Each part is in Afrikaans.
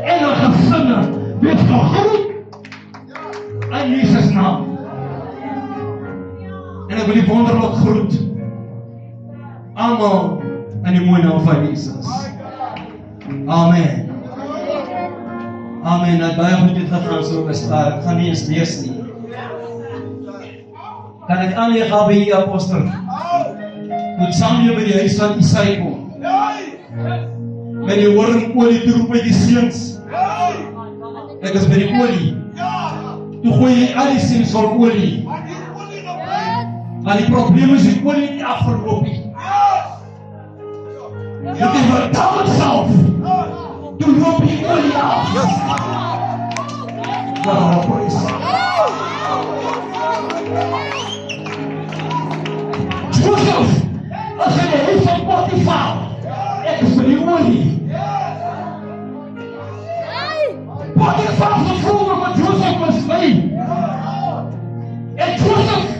en haar gesinne weet gegroet in Jesus naam. En ek wil die wonderlik groet almal in die mooi naam van Jesus. Amen. Amen. Nou baie goed het gegaan so bestaan. Ek gaan nie eens lees nie. Kan ek aanleeg by die apostel? Moet Samuel by die huis van Isaai kom. Met die horingolie te roep by die seuns. Ek is by die olie. Toe gooi jy al die seuns vol olie. Maar die probleem is die olie nie afgeloop nie. Dit is wat David self. Toe loop die olie af. Nou, praise. Joseph, as hy die huis van Potifar, ek is by die olie. Potifar vervroeg wat Joseph was by. En Joseph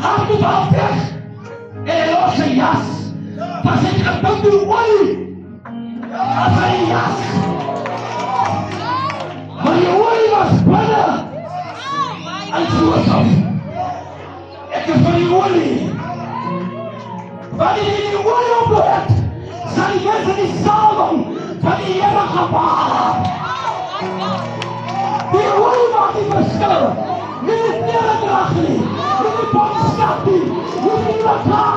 hard op haar weg en hy los sy jas. Was hy gedink die olie as hy jas. Maar die olie was binne en Joseph. Ek is by die olie. Wanneer jy die olie oplet, sal jy in die salwing van die Here gebaar. Die olie maak die verskil. Nie die neerdrag nie, nie die bondskap nie, nie die mekaar.